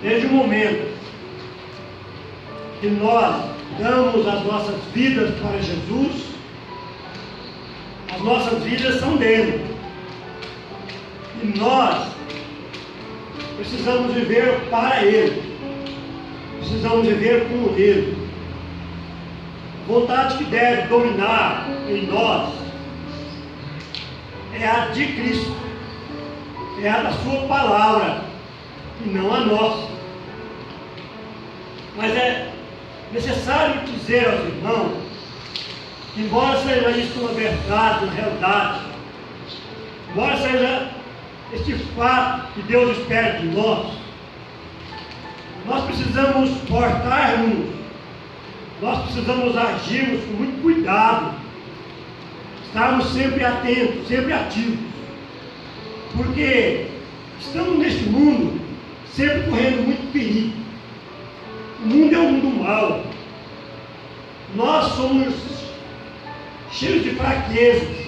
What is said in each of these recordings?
desde o momento que nós damos as nossas vidas para Jesus, as nossas vidas são dele. E nós precisamos viver para ele. Precisamos viver com ele. A vontade que deve dominar em nós é a de Cristo, é a da sua palavra, e não a nossa. Mas é necessário dizer aos irmãos, embora seja isso uma verdade, uma realidade, embora seja este fato que Deus espera de nós precisamos portar-nos, nós precisamos agirmos com muito cuidado, estarmos sempre atentos, sempre ativos, porque estamos neste mundo sempre correndo muito perigo. O mundo é um mundo mau, nós somos cheios de fraquezas,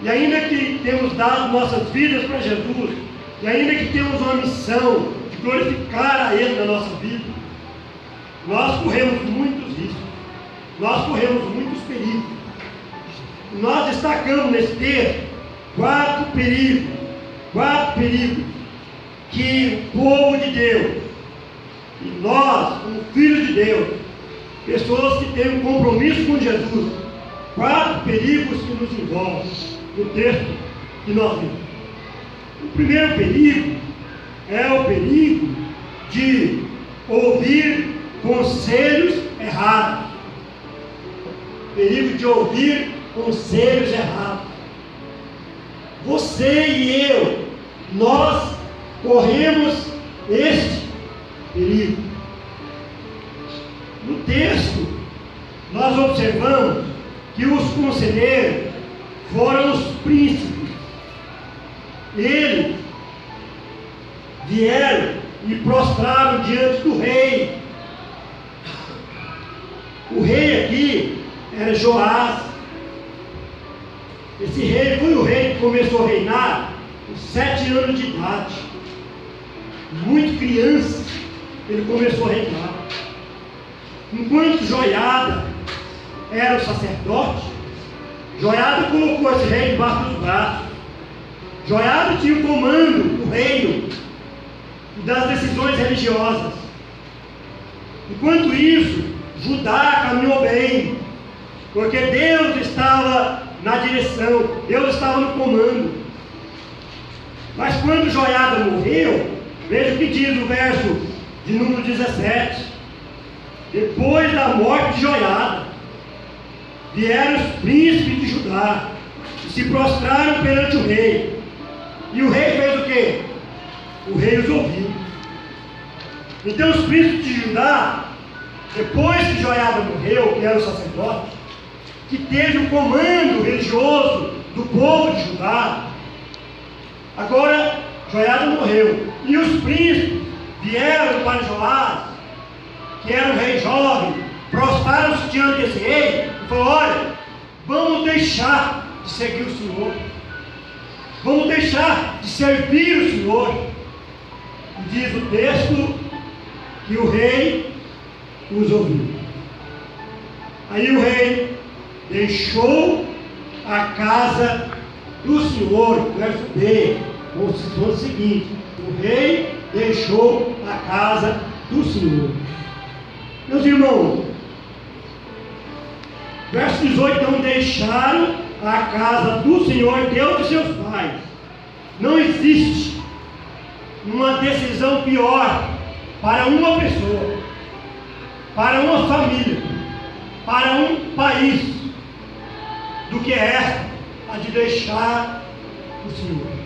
e ainda que temos dado nossas vidas para Jesus, e ainda que temos uma missão de glorificar a Ele na nossa vida, nós corremos muitos riscos, nós corremos muitos perigos. Nós destacamos nesse texto quatro perigos que o povo de Deus, e nós, como filhos de Deus, pessoas que têm um compromisso com Jesus, quatro perigos que nos envolvem no texto que nós vimos. O primeiro perigo é o perigo de ouvir conselhos errados. Perigo de ouvir conselhos errados. Você e eu, nós corremos este perigo. No texto, nós observamos que os conselheiros foram os príncipes. Eles vieram e prostraram diante do rei. O rei aqui era Joás. Esse rei foi o rei que começou a reinar com 7 anos de idade. Muito criança, ele começou a reinar. Enquanto Joiada era o sacerdote, Joiada colocou esse rei debaixo dos braços. Joiada tinha o comando do reino e das decisões religiosas. Enquanto isso, Judá caminhou bem, porque Deus estava na direção, Deus estava no comando. Mas quando Joiada morreu, veja o que diz o verso de número 17: depois da morte de Joiada, vieram os príncipes de Judá e se prostraram perante o rei. E o rei fez o quê? O rei os ouviu. Então os príncipes de Judá, depois que Joiada morreu, que era o sacerdote, que teve o comando religioso do povo de Judá, agora Joiada morreu, e os príncipes vieram para Joás, que era um rei jovem, prostraram-se diante desse rei, e falaram: olha, vamos deixar de seguir o Senhor, vamos deixar de servir o Senhor. E diz o texto que o rei os ouviu. Aí o rei deixou a casa do Senhor, verso B, o seguinte: o rei deixou a casa do Senhor. Meus irmãos, verso 18: não deixaram a casa do Senhor, Deus de seus pais. Não existe uma decisão pior para uma pessoa, para uma família, para um país, do que esta, a de deixar o Senhor.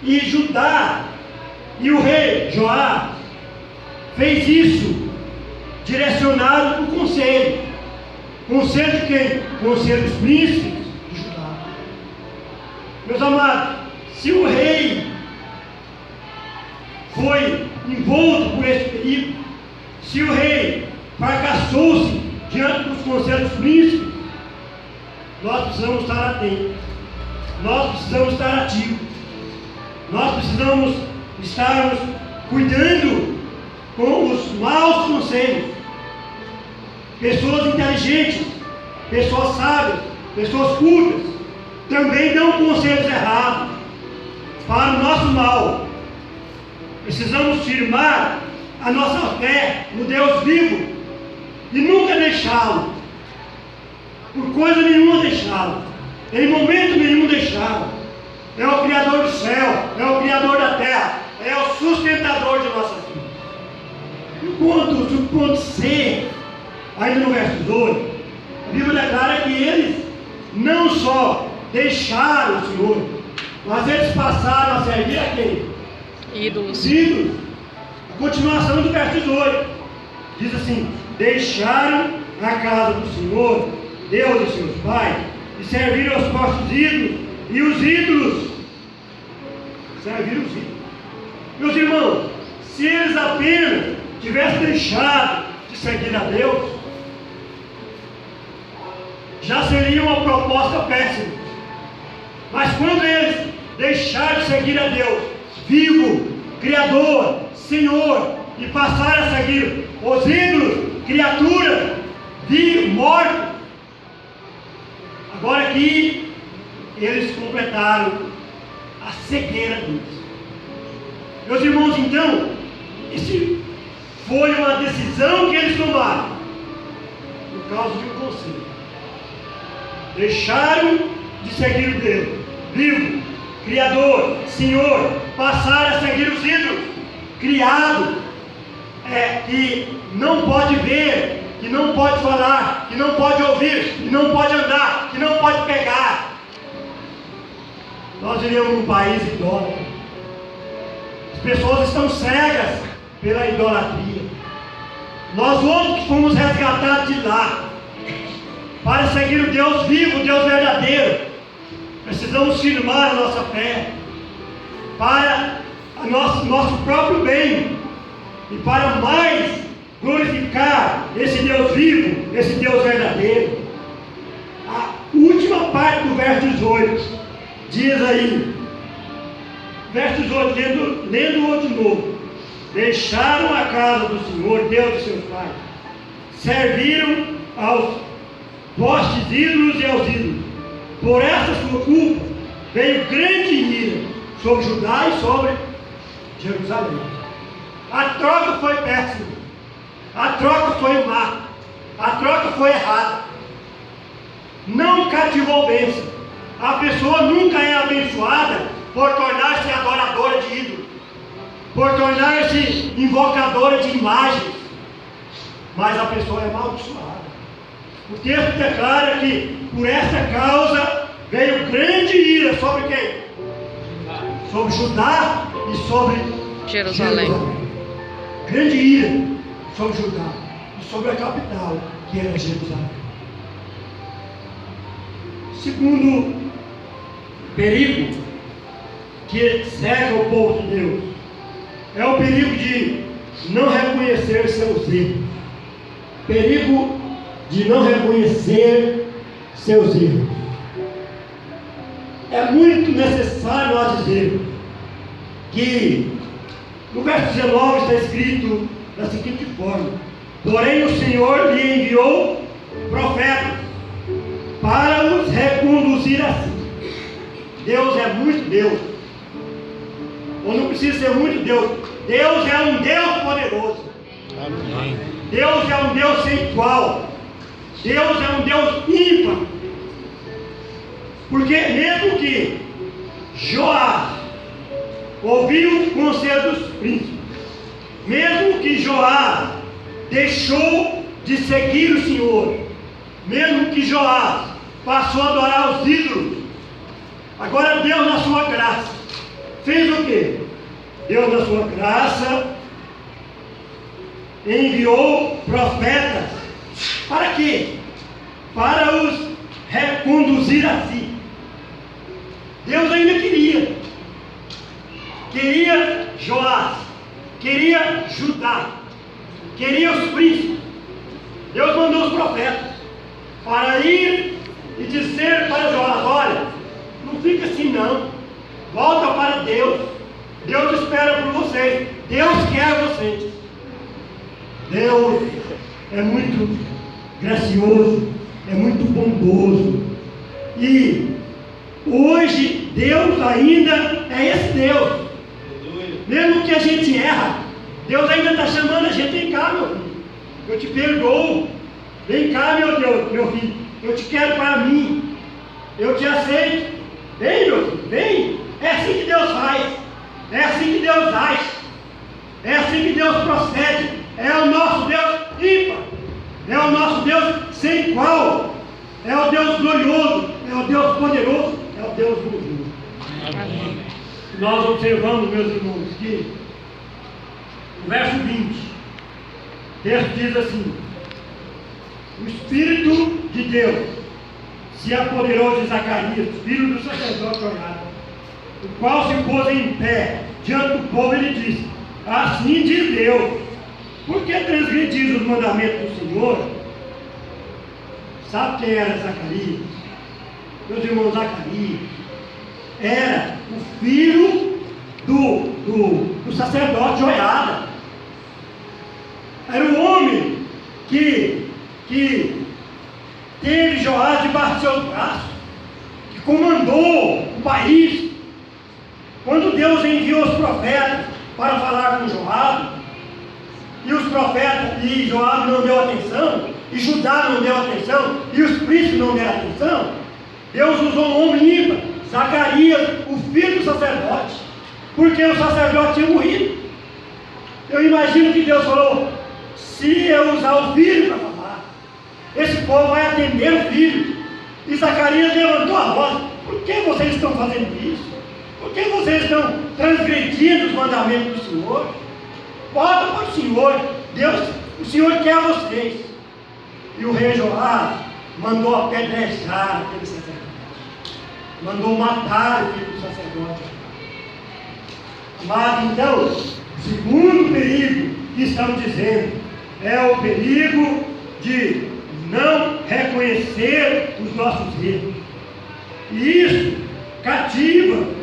E Judá e o rei Joás fez isso direcionado para o conselho. Conselho de quem? Conselho dos príncipes de Judá. Meus amados, se o rei foi envolto por esse perigo, se o rei fracassou-se diante dos conselhos dos príncipes, nós precisamos estar atentos, nós precisamos estar ativos, nós precisamos estarmos cuidando com os maus conselhos. Pessoas inteligentes, pessoas sábias, pessoas cultas, também dão conselhos errados para o nosso mal. Precisamos firmar a nossa fé no Deus vivo e nunca deixá-lo, por coisa nenhuma deixá-lo, em momento nenhum deixá-lo. É o Criador do céu, é o Criador da terra, é o sustentador de nossas vidas. No ponto C, ainda no verso 2, a Bíblia declara que eles não só deixaram o Senhor, mas eles passaram a servir a quem? Ídolos. Os ídolos. A continuação do verso 18 diz assim: deixaram a casa do Senhor, Deus e seus pais, e serviram aos postos ídolos, e os ídolos serviram os ídolos. Meus irmãos, se eles apenas tivessem deixado de seguir a Deus, já seria uma proposta péssima. Mas quando eles deixaram de seguir a Deus, vivo, Criador, Senhor, e passaram a seguir os ídolos, criaturas, mortos, agora aqui eles completaram a cegueira deles. Meus irmãos, então, isso foi uma decisão que eles tomaram por causa de um conselho. Deixaram de seguir o Deus vivo, Criador, Senhor, passaram a seguir os ídolos, criado, que não pode ver, que não pode falar, que não pode ouvir, que não pode andar, que não pode pegar. Nós vivemos num país idólatra. As pessoas estão cegas pela idolatria. Nós outros que fomos resgatados de lá, para seguir o Deus vivo, o Deus verdadeiro, precisamos firmar a nossa fé para nosso próprio bem e para mais glorificar esse Deus vivo, esse Deus verdadeiro. A última parte do verso 18 diz aí, verso 18, lendo de novo: deixaram a casa do Senhor, Deus de seus pais, serviram aos postes ídolos e aos ídolos. Por essa sua culpa veio grande ira sobre Judá e sobre Jerusalém. A troca foi péssima, a troca foi má, a troca foi errada, não cativou bênção. A pessoa nunca é abençoada por tornar-se adoradora de ídolos, por tornar-se invocadora de imagens, mas a pessoa é amaldiçoada. O texto declara que por essa causa veio grande ira sobre quem? Sobre Judá e sobre Jerusalém. Grande ira sobre Judá e sobre a capital, que era Jerusalém. Segundo perigo que cega o povo de Deus é o perigo de não reconhecer seus erros. Perigo de não reconhecer seus erros. É muito necessário nós dizermos que no verso 19 está escrito da seguinte forma: porém o Senhor lhe enviou profetas para os reconduzir assim. Deus é muito Deus, ou não precisa ser muito Deus. Deus é um Deus poderoso. Amém. Deus é um Deus sem igual. Deus é um Deus ímpar. Porque mesmo que Joás ouviu o conselho dos príncipes, mesmo que Joás deixou de seguir o Senhor, mesmo que Joás passou a adorar os ídolos, agora Deus na sua graça fez o quê? Deus na sua graça enviou profetas. Para quê? Para os reconduzir a si. Deus ainda queria Joás, queria Judá, queria os príncipes. Deus mandou os profetas para ir e dizer para Joás: olha, não fica assim não, volta para Deus. Deus Deus espera por vocês. Deus quer vocês. Deus é muito gracioso, é muito bondoso. E hoje Deus ainda é esse Deus. Mesmo que a gente erra, Deus ainda está chamando a gente. Vem cá, meu filho, eu te perdoo. Vem cá, meu Deus, meu filho, eu te quero para mim, eu te aceito. Vem, meu filho, vem. É assim que Deus faz, é assim que Deus age, é assim que Deus procede. É o nosso Deus ímpar, é o nosso Deus sem igual, é o Deus glorioso, é o Deus poderoso, é o Deus bondoso. Amém. Nós observamos, meus irmãos, que no verso 20, o texto diz assim: o Espírito de Deus se apoderou de Zacarias, filho do sacerdote Joiada, o qual se pôs em pé diante do povo e lhe disse: assim diz Deus, por que transgredis os mandamentos do Senhor? Sabe quem era Zacarias? Meus irmãos, Zacarias era o filho do sacerdote Joiada. Era o homem que teve Joás debaixo de seus braços, que comandou o país. Quando Deus enviou os profetas para falar com Joás, e os profetas e Joás não deu atenção, e Judá não deu atenção, e os príncipes não deram atenção, Deus usou um homem ímpar, Zacarias, o filho do sacerdote, porque o sacerdote tinha morrido. Eu imagino que Deus falou: se eu usar o filho para falar, esse povo vai atender o filho. E Zacarias levantou a voz: por que vocês estão fazendo isso? Por que vocês estão transgredindo os mandamentos do Senhor? Volta para o Senhor. Deus, o Senhor quer vocês. E o rei Joás mandou apedrejar aquele sacerdote, mandou matar o filho do sacerdote. Mas então, o segundo perigo que estamos dizendo é o perigo de não reconhecer os nossos erros. E isso cativa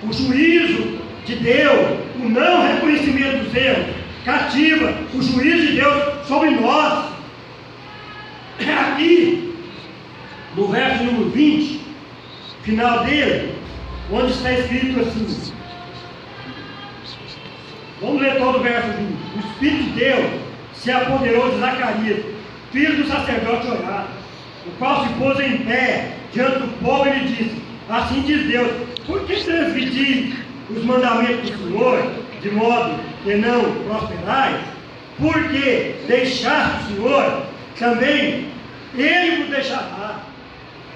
o juízo de Deus. O não reconhecimento dos erros cativa o juízo de Deus sobre nós. Aqui, no verso número 20, final dele, onde está escrito assim, vamos ler todo o verso 20. O Espírito de Deus se apoderou de Zacarias, filho do sacerdote Joiada, o qual se pôs em pé diante do povo e lhe disse: assim diz Deus, por que transgredis os mandamentos do Senhor, de modo que não prosperais? Porque deixaste o Senhor, também Ele vos deixará.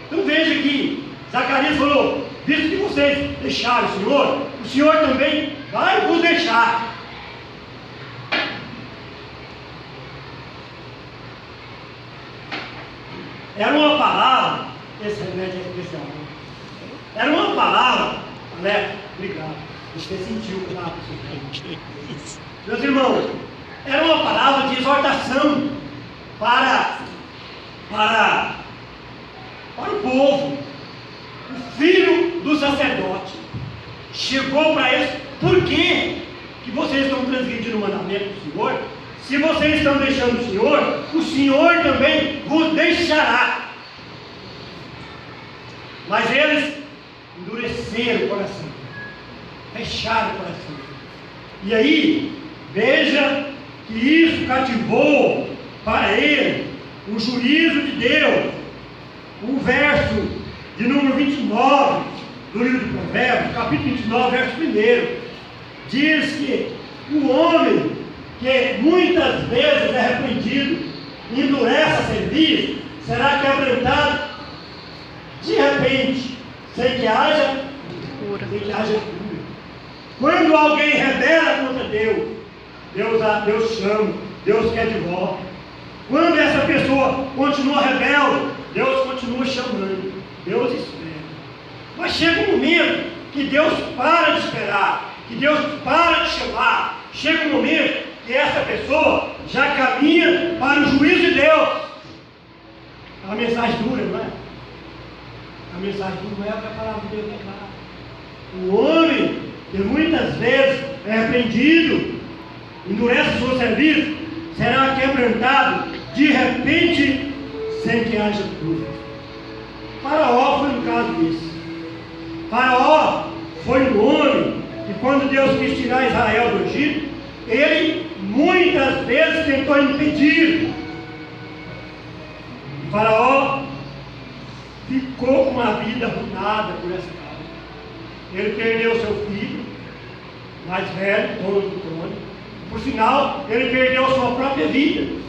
Então veja que Zacarias falou: visto que vocês deixaram o Senhor também vai vos deixar. Era uma palavra, esse remédio é especial. Era uma palavra, Alex, obrigado. Você sentiu que estava precisando. Meus irmãos, era uma palavra de exortação para o povo. O filho do sacerdote chegou para eles: por que vocês estão transgredindo o mandamento do Senhor? Se vocês estão deixando o Senhor também vos deixará. Mas eles endureceram o coração, fecharam o coração. E aí, veja que isso cativou para ele o juízo de Deus. O verso de número 29 do livro de Provérbios, capítulo 29, verso 1, diz que o homem que muitas vezes é repreendido, endurece a serviço, será quebrantado de repente, sem que haja cura. Quando alguém rebela contra Deus chama, Deus quer de volta. Quando essa pessoa continua rebelde, Deus continua chamando, Deus espera. Mas chega um momento que Deus para de esperar, que Deus para de chamar. Chega um momento que essa pessoa já caminha para o juízo de Deus. A mensagem dura, não é? A mensagem dura não é a palavra de Deus declara. O homem e muitas vezes é repreendido, endurece o seu serviço, será quebrantado de repente, sem que haja dúvida. Faraó foi um caso desse. Faraó foi um homem que, quando Deus quis tirar Israel do Egito, ele muitas vezes tentou impedir. E Faraó ficou com a vida arruinada por essa causa. Ele perdeu seu filho mais velho, dono do trono. Por sinal, ele perdeu sua própria vida,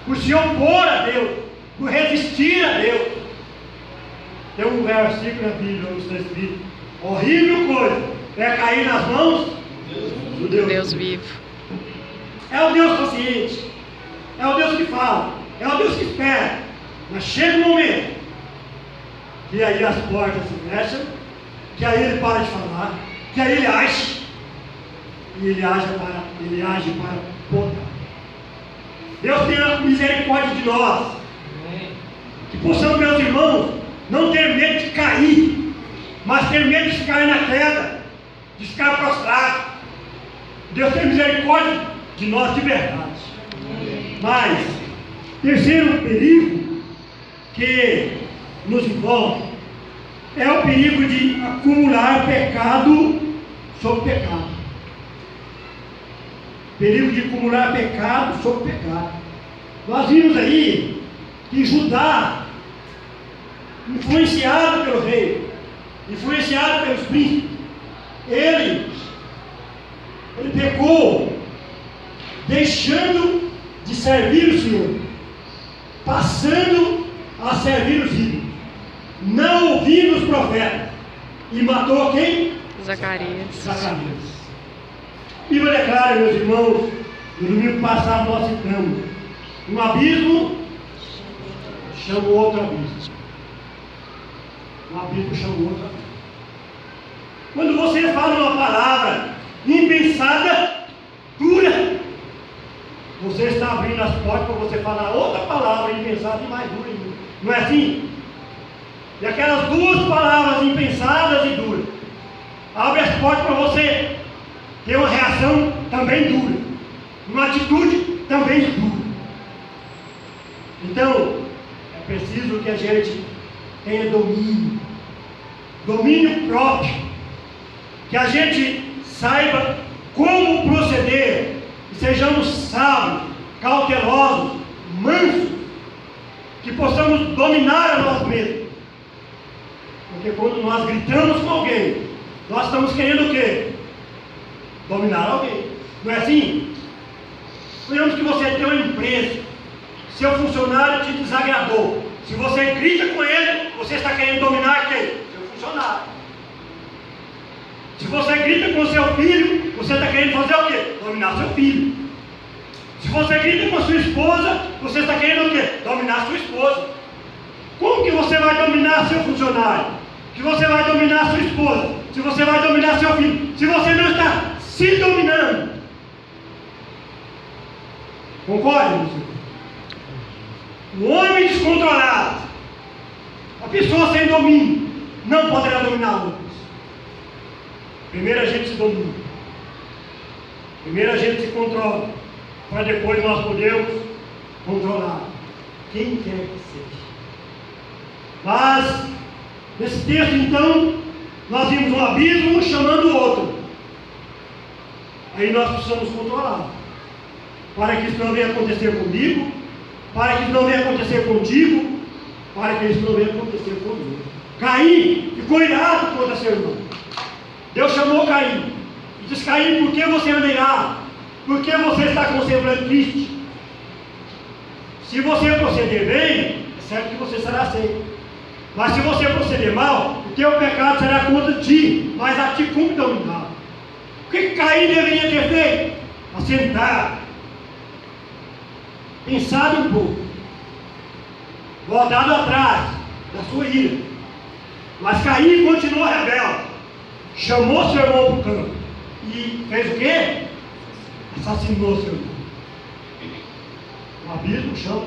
por se opor a Deus, por resistir a Deus. Tem um versículo na Bíblia onde está escrito: horrível coisa é cair nas mãos do Deus vivo. É o Deus paciente, é o Deus que fala, é o Deus que espera. Mas chega um momento que aí as portas se fecham, que aí ele para de falar, que aí ele age. E ele age para podar. Deus tenha misericórdia de nós. Que possamos, meus irmãos, não ter medo de cair, mas ter medo de cair na queda, de ficar prostrado. Deus tenha misericórdia de nós de verdade. Mas, terceiro perigo que nos envolve é o perigo de acumular pecado sobre pecado. Perigo de acumular pecado sobre pecado. Nós vimos aí que Judá, influenciado pelo rei, influenciado pelos príncipes, ele pecou, deixando de servir o Senhor, passando a servir os ídolos, não ouvindo os profetas, e matou quem? Zacarias. A Bíblia declara, meus irmãos, no domingo passado nós citamos: um abismo chama outro abismo. Um abismo chama outro abismo. Quando você fala uma palavra impensada, dura, você está abrindo as portas para você falar outra palavra impensada e mais dura ainda. Não é assim? E aquelas duas palavras impensadas e duras abre as portas para você ter uma reação também dura, uma atitude também dura. Então, é preciso que a gente tenha domínio próprio, que a gente saiba como proceder, e sejamos sábios, cautelosos, mansos, que possamos dominar a nós mesmos. Porque quando nós gritamos com alguém, nós estamos querendo o quê? Dominar alguém. Não é assim? Suponhamos que você tem uma empresa, seu funcionário te desagradou. Se você grita com ele, você está querendo dominar quem? Seu funcionário. Se você grita com seu filho, você está querendo fazer o quê? Dominar seu filho. Se você grita com sua esposa, você está querendo o quê? Dominar sua esposa. Como que você vai dominar seu funcionário? Que você vai dominar sua esposa? Se você vai dominar seu filho? Se você não está se dominando. Concorda, meu senhor? O homem descontrolado, a pessoa sem domínio, não poderá dominar outros. Primeiro a gente se domina. Primeiro a gente se controla, para depois nós podermos controlar quem quer que seja. Mas, nesse texto então, nós vimos um abismo chamando o outro. Aí nós precisamos controlar, para que isso não venha acontecer comigo, para que isso não venha acontecer contigo, para que isso não venha acontecer comigo. Caim ficou irado contra seu irmão. Deus chamou Caim e disse: Caim, por que você anda irado? Por que você está com o semblante triste? Se você proceder bem, é certo que você será aceito. Mas se você proceder mal, o teu pecado será contra ti, mas a ti cumpre dominar. O que Caim deveria ter feito? Assentar, pensado um pouco, voltado atrás da sua ira. Mas Caim continuou rebelde, chamou seu irmão para o campo e fez o quê? Assassinou seu irmão. O abismo chama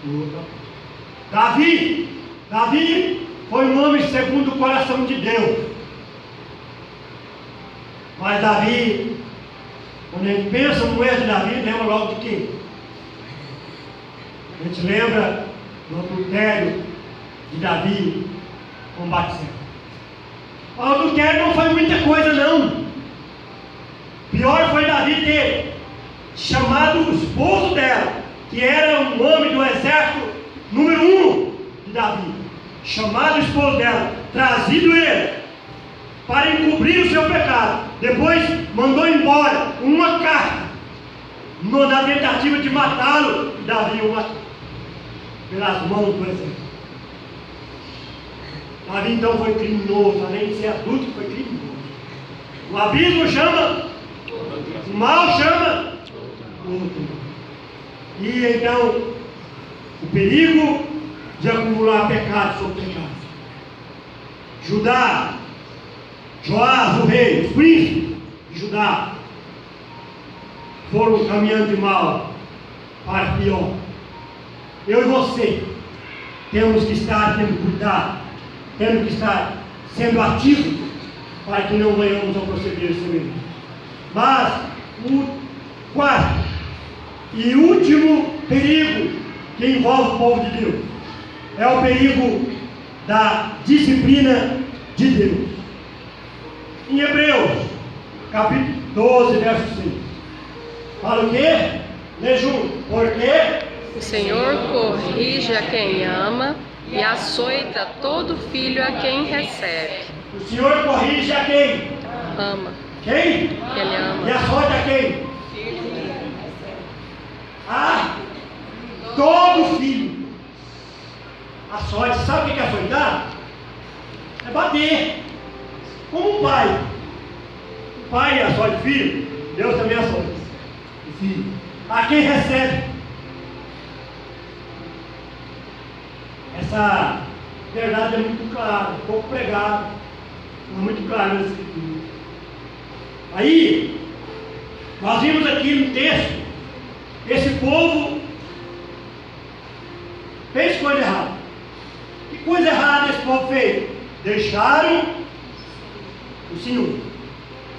o outro. Davi foi um homem segundo o coração de Deus. Mas Davi, quando a gente pensa no erro de Davi, lembra logo de quem? A gente lembra do adultério de Davi com Batseba. O adultério não foi muita coisa, não. Pior foi Davi ter chamado o esposo dela, que era um homem do exército número 1 de Davi, chamado o esposo dela, trazido ele para encobrir o seu pecado. Depois mandou embora uma carta na tentativa de matá-lo. Davi o matou pelas mãos do exército. Davi então foi criminoso, além de ser adulto, foi criminoso. O abismo chama, o mal chama outro. E então, o perigo de acumular pecado sobre pecado. Judá, Joás, o rei, os príncipes de Judá, foram caminhando de mal para pior. Eu e você temos que estar tendo cuidado, temos que estar sendo ativos para que não venhamos a proceder semelhante. Mas o quarto e último perigo que envolve o povo de Deus é o perigo da disciplina de Deus. Em Hebreus, capítulo 12, verso 6, fala o quê? Lê junto. Porque o Senhor corrige a quem ama e açoita todo filho a quem recebe. O Senhor corrige a quem? Ama. Quem? Que Ele ama. E açoita a quem? Ah, todo filho. Açoita. Sabe o que é açoitar? É bater. Como um pai. O pai açoita o filho, Deus também açoita o filho. A quem recebe. Essa verdade é muito clara, pouco pregada, não é muito clara na Escritura. Aí, nós vimos aqui no texto, esse povo fez coisa errada. Que coisa errada esse povo fez? Deixaram o Senhor.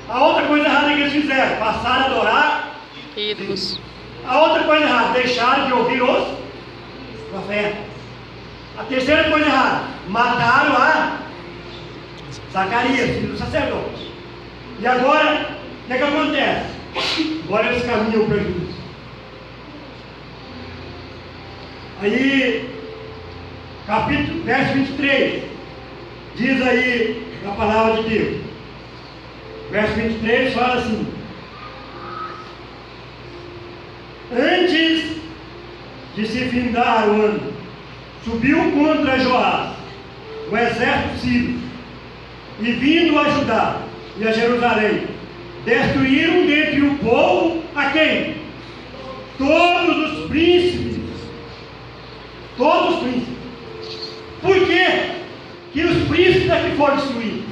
A outra coisa errada que eles fizeram, passaram a adorar ídolos. A outra coisa errada, deixaram de ouvir os profetas. A terceira coisa errada, mataram a Zacarias, filho do sacerdote. E agora, o que acontece? Agora eles caminham para o juízo. Aí, capítulo, verso 23, diz aí a palavra de Deus. Verso 23 fala assim: antes de se findar o ano, subiu contra Joás o exército sírio, e vindo a Judá e a Jerusalém, destruíram dentre o povo a quem? Todos os príncipes. Todos os príncipes. Por quê? Que os príncipes é que foram destruídos.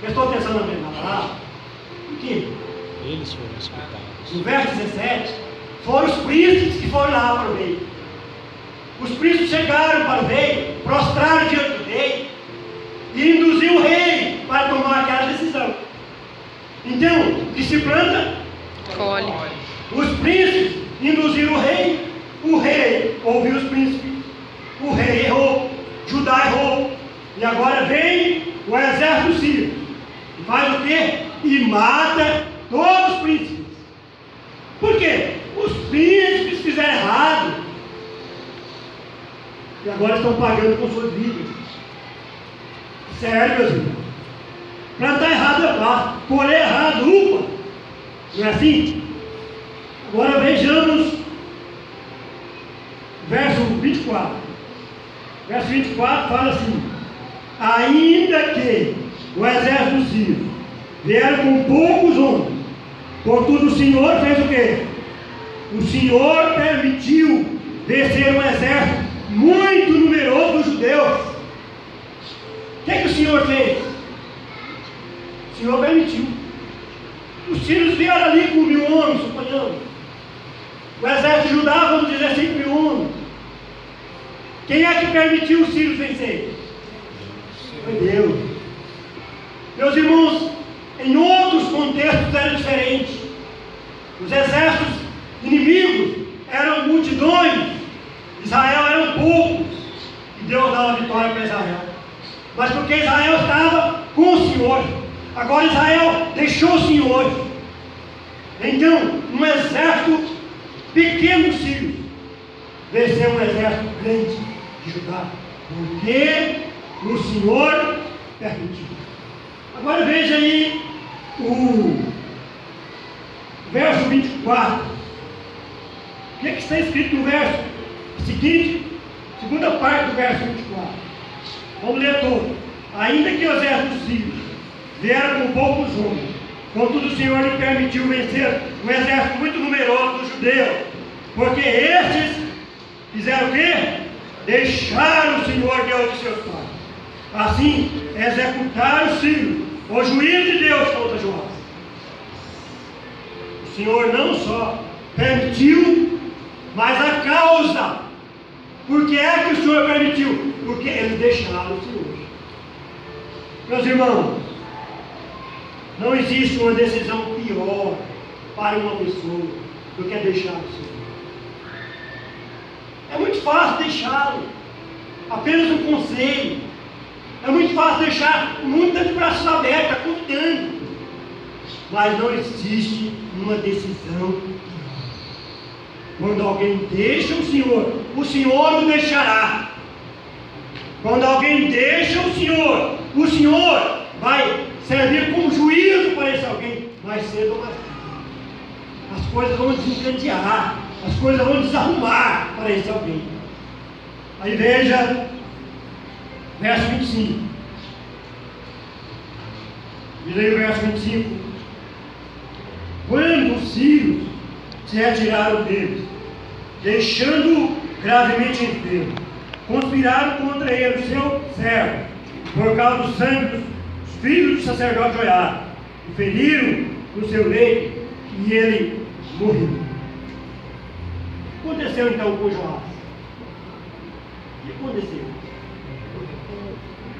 Prestou atenção na palavra? Por quê? Eles foram escutados. No verso 17, foram os príncipes que foram lá para o rei. Os príncipes chegaram para o rei, prostraram diante do rei e induziu o rei para tomar aquela decisão. Então, o que se planta, Colhe. os príncipes induziram o rei ouviu os príncipes, o rei errou, Judá errou, e agora vem o exército sírio, e faz o quê? E mata todos os príncipes. Por quê? Os príncipes fizeram errado, e agora estão pagando com suas vidas. Sério, meus irmãos. Plantar errado é fácil, colher errado, upa. Não é assim? Agora vejamos verso 24. Verso 24 fala assim: ainda que o exército sírio vieram com poucos homens, contudo o Senhor fez o quê? O Senhor permitiu descer um exército muito numeroso dos judeus. O que o Senhor fez? O Senhor permitiu. Os sírios vieram ali com 1.000 homens, suponhamos. O exército de Judá, vamos dizer 5.000 homens. Quem é que permitiu os sírios vencer? Foi Deus. Meus irmãos, em outros contextos, contextos eram diferentes. Os exércitos inimigos eram multidões, Israel eram poucos, e Deus dava vitória para Israel. Mas porque Israel estava com o Senhor, agora Israel deixou o Senhor. Então, um exército pequeno de Sírios venceu um exército grande de Judá, porque o Senhor permitiu. Agora veja aí o verso 24. O que está escrito no verso seguinte? Segunda parte do verso 24. Vamos ler todo. Ainda que o exército sírio viera com poucos homens, contudo o Senhor lhe permitiu vencer um exército muito numeroso dos judeus, porque estes fizeram o quê? Deixaram o Senhor Deus de seus pais. Assim, executaram os sírios, o juízo de Deus contra Joás. O Senhor não só permitiu, mas a causa. Por que é que o Senhor permitiu? Porque eles deixaram o Senhor. Meus irmãos, não existe uma decisão pior para uma pessoa do que deixar o Senhor. É muito fácil deixá-lo. Apenas um conselho. É muito fácil deixar o mundo de braços abertos, convidando. Mas não existe uma decisão pior. Quando alguém deixa o Senhor o deixará. Quando alguém deixa o Senhor vai servir como juízo para esse alguém, mais cedo ou mais tarde. As coisas vão desencadear, as coisas vão desarrumar para esse alguém. Aí veja, verso 25. Virei o verso 25. Quando os sírios se retiraram deles, deixando-o gravemente enfermo, conspiraram contra ele, seu servo, por causa do sangue dos filhos do sacerdote Joiada, e feriram no seu leito, e ele morreu. O que aconteceu então com Joás? O que aconteceu?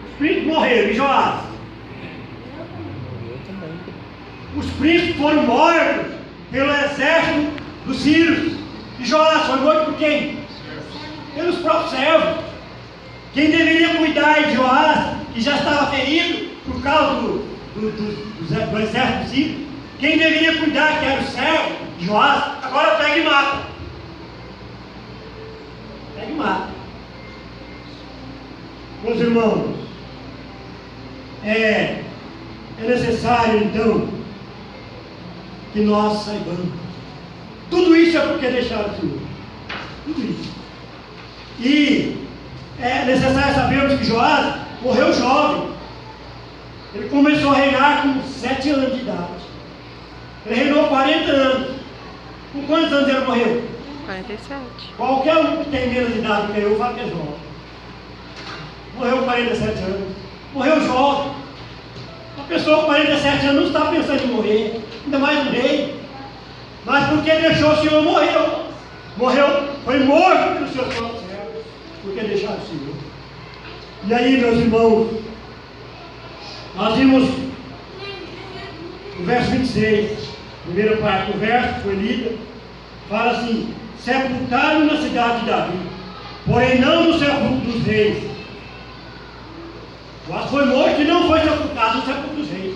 Os príncipes morreram, e Joás? Morreu também. Os príncipes foram mortos pelo exército dos sírios. E Joás foi morto por quem? Pelos próprios servos. Quem deveria cuidar de Joás, que já estava ferido por causa do exército sírio, quem deveria cuidar, que era o servo de Joás, agora pega e mata. Pega e mata. Meus irmãos, é necessário então que nós saibamos. Tudo isso é porque deixaram o Senhor. Tudo isso. E é necessário sabermos que Joás morreu jovem. Ele começou a reinar com 7 anos de idade. Ele reinou 40 anos. Com quantos anos ele morreu? 47. Qualquer um que tem menos de idade que eu fala que é jovem. Morreu com 47 anos. Morreu jovem. Uma pessoa com 47 anos não está pensando em morrer. Ainda mais um rei. Mas porque deixou o Senhor, morreu. Morreu, foi morto pelos seus próprios servos, porque deixaram o Senhor. E aí, meus irmãos, nós vimos o verso 26, primeira parte do verso, foi lida, fala assim: sepultaram na cidade de Davi, porém não no sepulcro dos reis. Joás foi morto e não foi sepultado no sepulcro dos reis.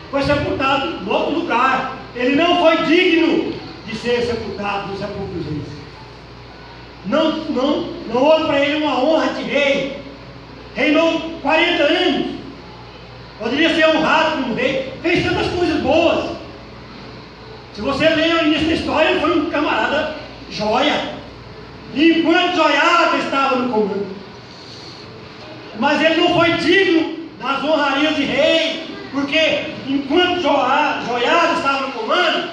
Foi sepultado em outro lugar. Ele não foi digno de ser sepultado no sepulcro dos reis. Não houve para ele uma honra de rei. Reinou 40 anos. Poderia ser honrado como rei. Fez tantas coisas boas. Se você ler o início da história, ele foi um camarada joia. E enquanto Joiada estava no comando. Mas ele não foi digno das honrarias de rei. Porque enquanto Joiada estava no comando,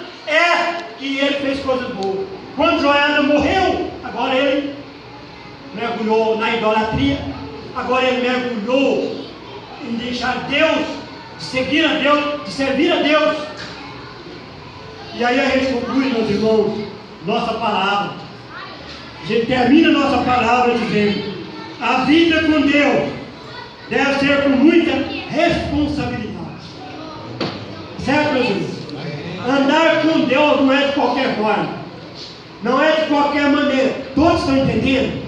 que ele fez coisas boas. Quando Joiada morreu, agora ele mergulhou na idolatria, agora ele mergulhou em deixar Deus, de seguir a Deus, de servir a Deus. E aí a gente conclui, meus irmãos, nossa palavra. A gente termina nossa palavra dizendo: a vida com Deus deve ser com muita responsabilidade. Certo? certo, meus irmãos? Andar com Deus não é de qualquer forma. Não é de qualquer maneira. Todos estão entendendo?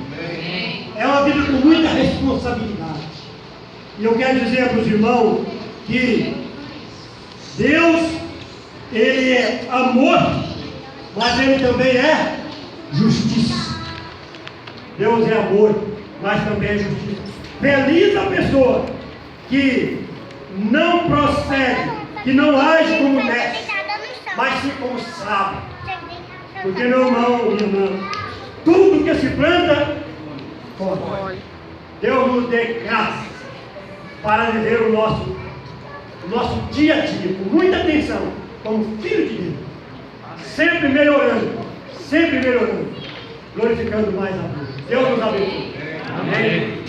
É uma vida com muita responsabilidade. E eu quero dizer para os irmãos que Deus, Ele é amor, mas Ele também é justiça. Deus é amor, mas também é justiça. Feliz a pessoa que não procede, que não age como mestre, mas sim como sábio. Porque, meu irmão, minha irmã, tudo que se planta, colhe. Deus nos dê graça para viver o nosso dia a dia, com muita atenção, como filho de Deus, sempre melhorando, glorificando mais a Deus. Deus nos abençoe. Amém.